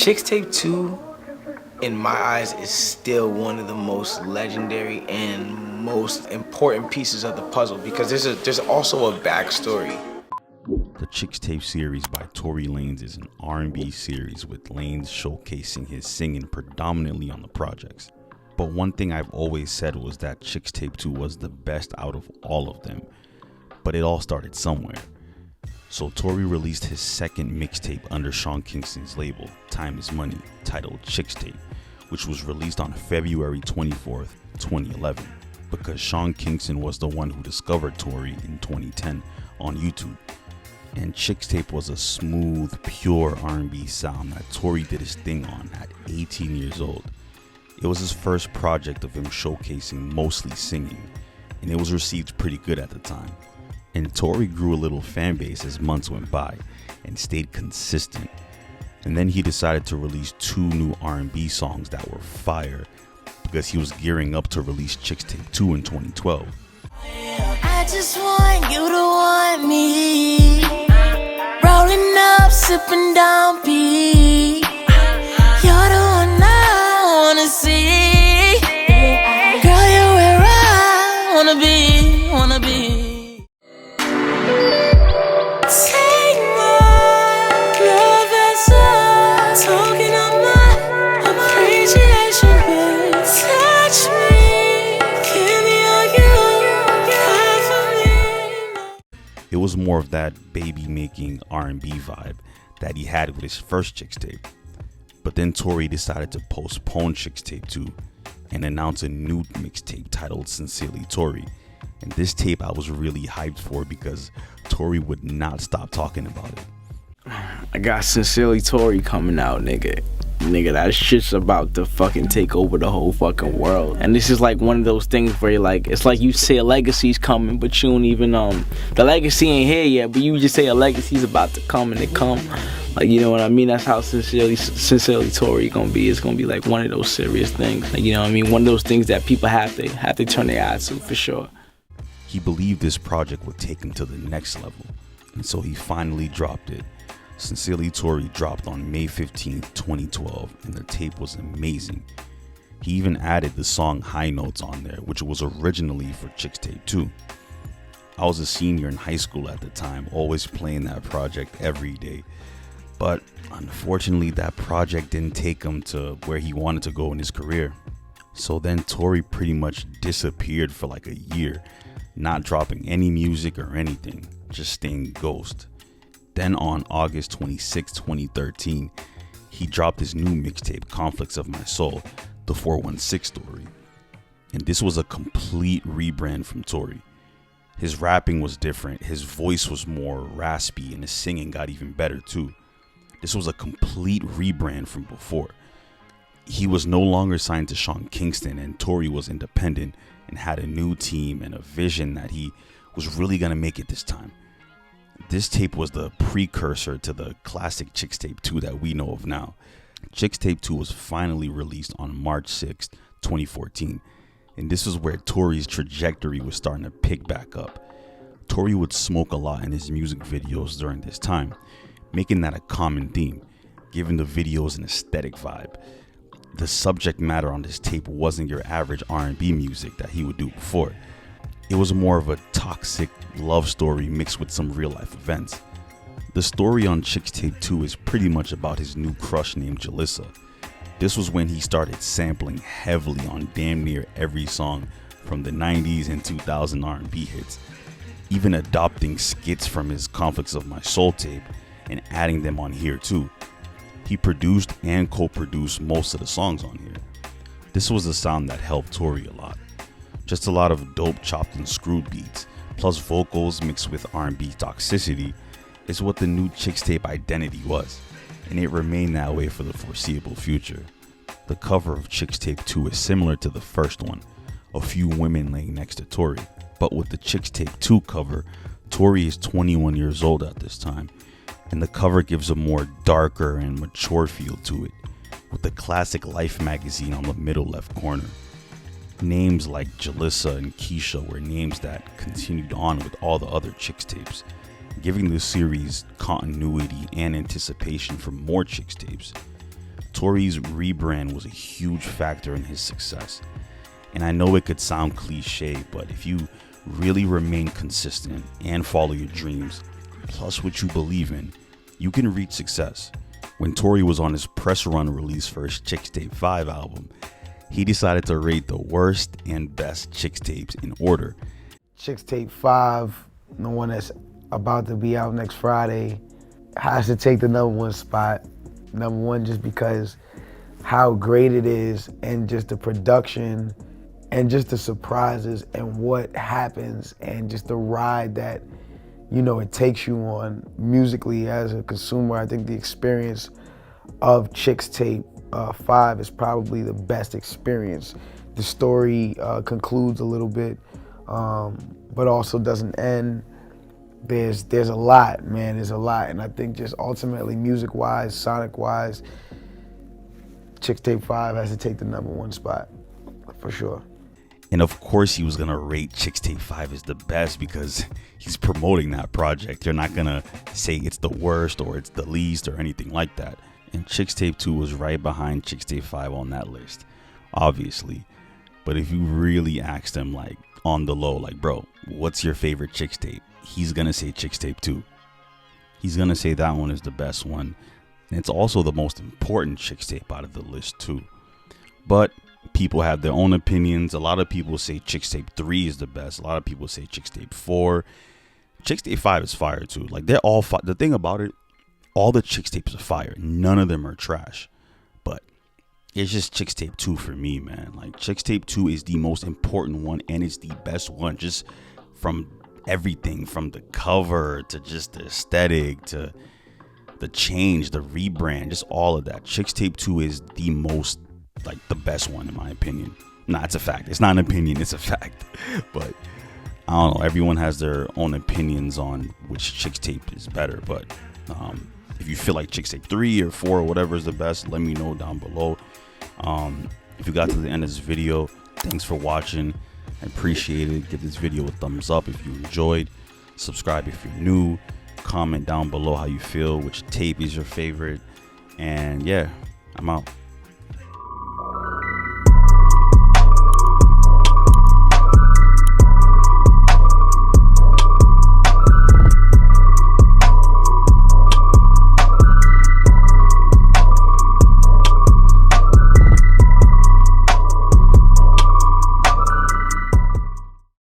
Chixtape 2, in my eyes, is still one of the most legendary and most important pieces of the puzzle because there's also a backstory. The Chixtape series by Tory Lanez is an R&B series with Lanez showcasing his singing predominantly on the projects. But one thing I've always said was that Chixtape 2 was the best out of all of them, but it all started somewhere. So Tory released his second mixtape under Sean Kingston's label, Time Is Money, titled Chixtape, which was released on February 24th, 2011, because Sean Kingston was the one who discovered Tory in 2010 on YouTube. And Chixtape was a smooth, pure R&B sound that Tory did his thing on at 18 years old. It was his first project of him showcasing mostly singing, and it was received pretty good at the time. And Tory grew a little fan base as months went by and stayed consistent. And then he decided to release 2 new R&B songs that were fire because he was gearing up to release Chixtape 2 in 2012. I just want you to want me. Rolling up, sipping down B. You're the one I wanna see. Girl, you're where I wanna be. Take my love as a token of my appreciation, babe. Touch me, give me all you got for me. It was more of that baby-making R&B vibe that he had with his first Chixtape. But then Tory decided to postpone Chixtape 2 and announce a new mixtape titled Sincerely Tory. And this tape I was really hyped for because Tory would not stop talking about it. I got Sincerely Tory coming out, nigga. Nigga, that shit's about to fucking take over the whole fucking world. And this is like one of those things where you're like, it's like you say a legacy's coming, but you don't even, the legacy ain't here yet, but you just say a legacy's about to come and it come. Like, you know what I mean? That's how Sincerely Tory gonna be. It's gonna be like one of those serious things. Like, you know what I mean? One of those things that people have to turn their eyes to, for sure. He believed this project would take him to the next level, and so he finally dropped it. Sincerely Tory dropped on May 15th, 2012, and the tape was amazing. He even added the song High Notes on there, which was originally for Chixtape 2. I was a senior in high school at the time, always playing that project every day. But unfortunately, that project didn't take him to where he wanted to go in his career. So then Tory pretty much disappeared for like a year, not dropping any music or anything, just staying ghost. Then on August 26, 2013, he dropped his new mixtape, Conflicts of My Soul, the 416 story. And this was a complete rebrand from Tory. His rapping was different, his voice was more raspy, and his singing got even better too. This was a complete rebrand from before. He was no longer signed to Sean Kingston, and Tory was independent and had a new team and a vision that he was really gonna make it this time. This tape was the precursor to the classic Chixtape 2 that we know of now. Chixtape 2 was finally released on March 6th, 2014, and this is where Tory's trajectory was starting to pick back up. Tory would smoke a lot in his music videos during this time, making that a common theme, giving the videos an aesthetic vibe. The subject matter on this tape wasn't your average R&B music that he would do before. It was more of a toxic love story mixed with some real life events. The story on Chixtape 2 is pretty much about his new crush named Jalissa. This was when he started sampling heavily on damn near every song from the 90s and 2000 R&B hits, even adopting skits from his Conflicts of My Soul tape and adding them on here too. He produced and co-produced most of the songs on here. This was the sound that helped Tory a lot. Just a lot of dope chopped and screwed beats, plus vocals mixed with R&B toxicity, is what the new Chixtape identity was, and it remained that way for the foreseeable future. The cover of Chixtape 2 is similar to the first one, a few women laying next to Tory, but with the Chixtape 2 cover, Tory is 21 years old at this time, and the cover gives a more darker and mature feel to it, with the classic Life magazine on the middle left corner. Names like Jalissa and Keisha were names that continued on with all the other Chixtapes, giving the series continuity and anticipation for more Chixtapes. Tory's rebrand was a huge factor in his success. And I know it could sound cliche, but if you really remain consistent and follow your dreams, plus what you believe in, you can reach success. When Tory was on his press run release for his Chixtape 5 album, he decided to rate the worst and best Chixtapes in order. Chixtape 5, the one that's about to be out next Friday, has to take the #1 spot. #1 just because how great it is, and just the production, and just the surprises, and what happens, and just the ride that, you know, it takes you on musically as a consumer. I think the experience of Chixtape 5 is probably the best experience. The story concludes a little bit, but also doesn't end. There's a lot, man, there's a lot. And I think just ultimately, music-wise, sonic-wise, Chixtape 5 has to take the #1 spot, for sure. And of course he was gonna rate Chixtape 5 as the best because he's promoting that project. You're not gonna say it's the worst or it's the least or anything like that. And Chixtape 2 was right behind Chixtape 5 on that list, obviously. But if you really asked him, like, on the low, like, bro, what's your favorite Chixtape? He's gonna say Chixtape 2. He's gonna say that one is the best one. And it's also the most important Chixtape out of the list too. But people have their own opinions. A lot of people say Chixtape 3 is the best. A lot of people say Chixtape 4. Chixtape 5 is fire too. Like, they're all the thing about it, all the Chixtapes are fire. None of them are trash. But it's just Chixtape 2 for me, man. Like, Chixtape 2 is the most important one, and it's the best one, just from everything, from the cover to just the aesthetic to the change, the rebrand, just all of that. Chixtape 2 is the most, like, the best one in my opinion. Nah, it's a fact. It's not an opinion, it's a fact. But I don't know, everyone has their own opinions on which Chixtape is better. But if you feel like Chixtape 3 or 4 or whatever is the best, let me know down below. If you got to the end of this video, thanks for watching. I appreciate it. Give this video a thumbs up if you enjoyed. Subscribe if you're new. Comment down below how you feel, which tape is your favorite. And yeah, I'm out.